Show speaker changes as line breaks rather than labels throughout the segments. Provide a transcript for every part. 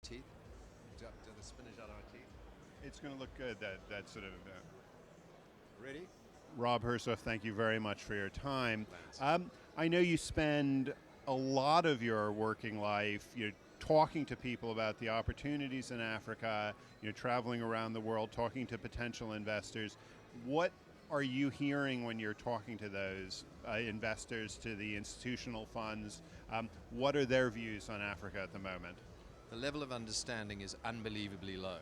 Teeth? Do the spinach out of our teeth?
It's going to look good, that sort of...
Ready?
Rob HERSOV, thank you very much for your time.
Thanks.
I know you spend a lot of your working life talking to people about the opportunities in Africa, traveling around the world, talking to potential investors. What are you hearing when you're talking to those investors, to the institutional funds? What are their views on Africa at the moment?
The level of understanding is unbelievably low.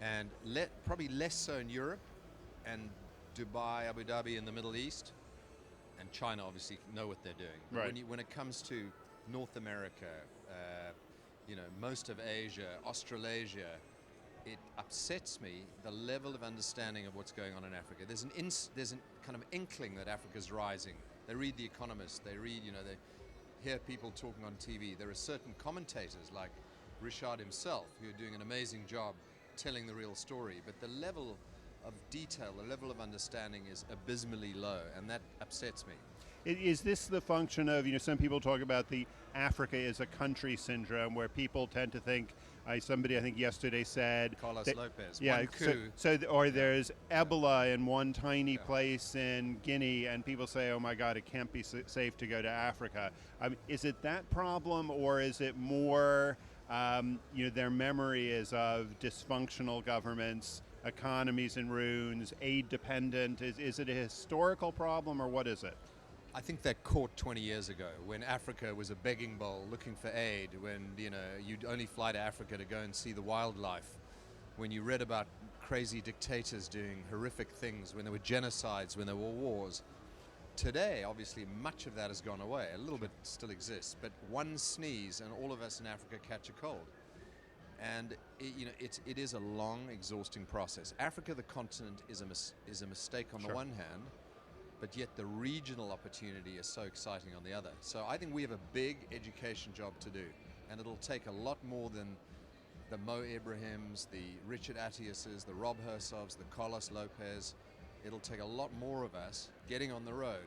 And probably less so in Europe and Dubai, Abu Dhabi in the Middle East, and China obviously know what they're doing. But
Right.
when it comes to North America, most of Asia, Australasia, it upsets me the level of understanding of what's going on in Africa. There's a kind of inkling that Africa's rising. They read The Economist, they hear people talking on TV. There are certain commentators like Richard himself who are doing an amazing job telling the real story, but the level of detail, the level of understanding is abysmally low, and that upsets me.
Is this the function of, some people talk about the Africa is a country syndrome, where people tend to think, somebody I think yesterday said...
Carlos Lopez,
yeah,
one coup.
There's Ebola in one tiny place in Guinea, and people say, oh my God, it can't be safe to go to Africa. Is it that problem, or is it more, their memory is of dysfunctional governments, economies in ruins, aid dependent? Is it a historical problem, or what is it?
I think that caught 20 years ago when Africa was a begging bowl looking for aid, when you'd only fly to Africa to go and see the wildlife, when you read about crazy dictators doing horrific things, when there were genocides, when there were wars. Today, obviously, much of that has gone away. A little bit still exists, but one sneeze and all of us in Africa catch a cold. And it is a long, exhausting process. Africa, the continent, is a mistake on the one hand, but yet the regional opportunity is so exciting on the other. So I think we have a big education job to do, and it'll take a lot more than the Mo Ibrahims, the Richard Attiases, the Rob Hersovs, the Carlos Lopez. It'll take a lot more of us getting on the road,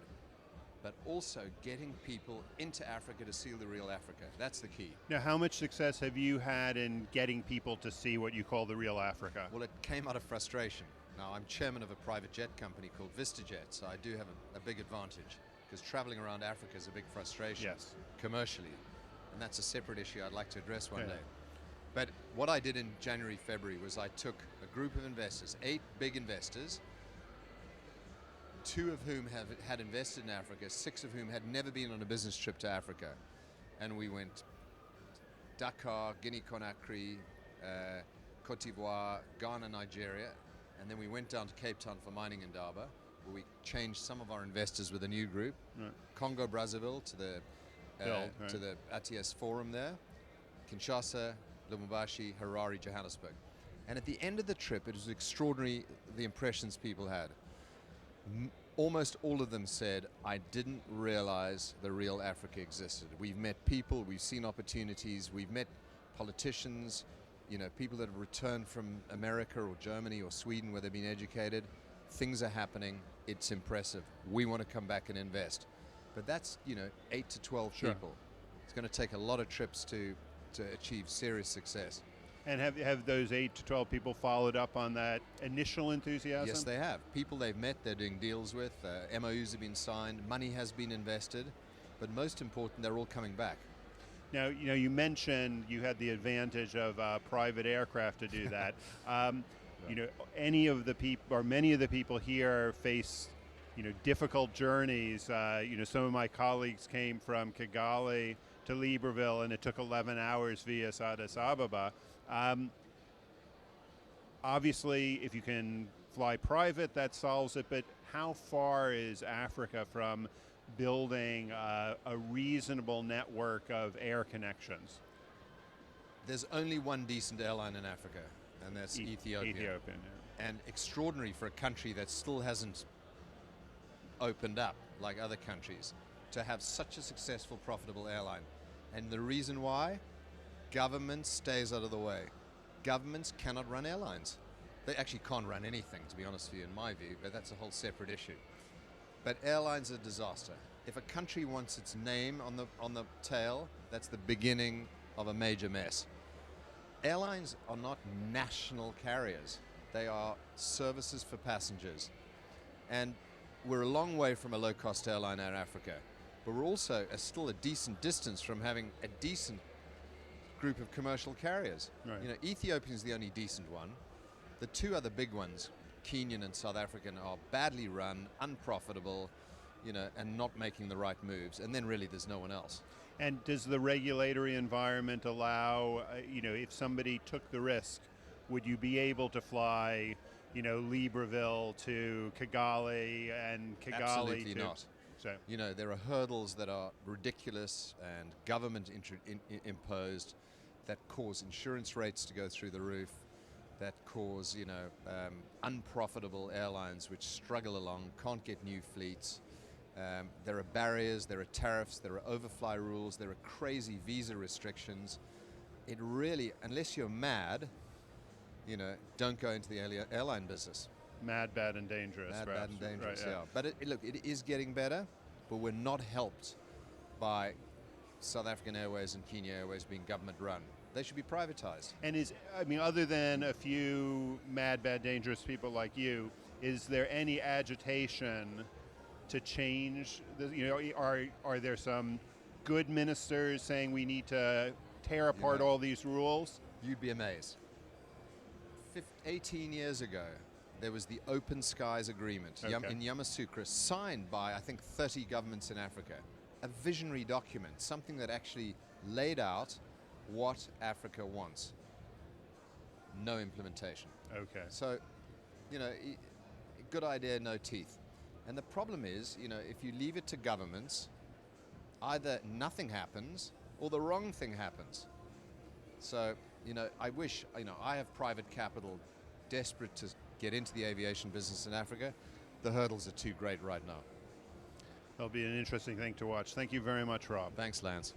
but also getting people into Africa to see the real Africa. That's the key.
Now, how much success have you had in getting people to see what you call the real Africa?
Well, it came out of frustration. Now, I'm chairman of a private jet company called VistaJet, so I do have a big advantage, because traveling around Africa is a big frustration,
yes,
commercially, and that's a separate issue I'd like to address one day. But what I did in January, February was I took a group of investors, 8 big investors, 2 of whom had invested in Africa, 6 of whom had never been on a business trip to Africa, and we went Dakar, Guinea-Conakry, Cote d'Ivoire, Ghana, Nigeria, and then we went down to Cape Town for Mining Indaba, where we changed some of our investors with a new group. Right. Congo, Brazzaville to the ATS Forum there. Kinshasa, Lubumbashi, Harare, Johannesburg. And at the end of the trip, it was extraordinary the impressions people had. Almost all of them said, I didn't realize the real Africa existed. We've met people, we've seen opportunities, we've met politicians, people that have returned from America or Germany or Sweden where they've been educated. Things are happening. It's impressive. We want to come back and invest. But that's, 8 to 12 people. It's going to take a lot of trips to achieve serious success.
And have those 8 to 12 people followed up on that initial enthusiasm?
Yes, they have. People they've met, they're doing deals with, MOUs have been signed, money has been invested, but most important, they're all coming back.
Now, you mentioned you had the advantage of private aircraft to do that. Any of the people or many of the people here face, difficult journeys. Some of my colleagues came from Kigali to Libreville, and it took 11 hours via Addis Ababa. Obviously, if you can fly private, that solves it. But how far is Africa from building a reasonable network of air connections?
There's only one decent airline in Africa, and that's Ethiopia. And extraordinary for a country that still hasn't opened up like other countries to have such a successful, profitable airline. And the reason why? Government stays out of the way. Governments cannot run airlines. They actually can't run anything, to be honest with you, in my view, but that's a whole separate issue. But airlines are a disaster. If a country wants its name on the tail, that's the beginning of a major mess. airlines are not national carriers. They are services for passengers. And we're a long way from a low-cost airline in Africa, but we're also still a decent distance from having a decent group of commercial carriers.
Right.
You know, Ethiopian's the only decent one. The two other big ones, Kenyan and South African, are badly run, unprofitable, you know, and not making the right moves. And then really there's no one else.
And does the regulatory environment allow, you know, if somebody took the risk, would you be able to fly, you know, Libreville to Kigali and Kigali
Absolutely
to...
not.
So,
You know, there are hurdles that are ridiculous and government imposed that cause insurance rates to go through the roof, that cause, you know, unprofitable airlines which struggle along, can't get new fleets. There are barriers, there are tariffs, there are overfly rules, there are crazy visa restrictions. It really, unless you're mad, you know, don't go into the airline business.
mad, bad, and dangerous.
Mad,
perhaps.
bad, and dangerous,
Right,
yeah. But look, it is getting better, but we're not helped by South African Airways and Kenya Airways being government run. They should be privatized.
And I mean, other than a few mad, bad, dangerous people like you, is there any agitation to change? You know, are there some good ministers saying we need to tear apart all these rules?
You'd be amazed. 18 years ago, there was the Open Skies Agreement in Yamoussoukro, signed by, I think, 30 governments in Africa. A visionary document, something that actually laid out what Africa wants. No implementation.
Okay.
So, you know, good idea, no teeth. And the problem is, you know, if you leave it to governments, either nothing happens or the wrong thing happens. So, you know, I wish, you know, I have private capital, desperate to get into the aviation business in Africa. The hurdles are too great right now.
That'll be an interesting thing to watch. Thank you very much, Rob.
Thanks, Lance.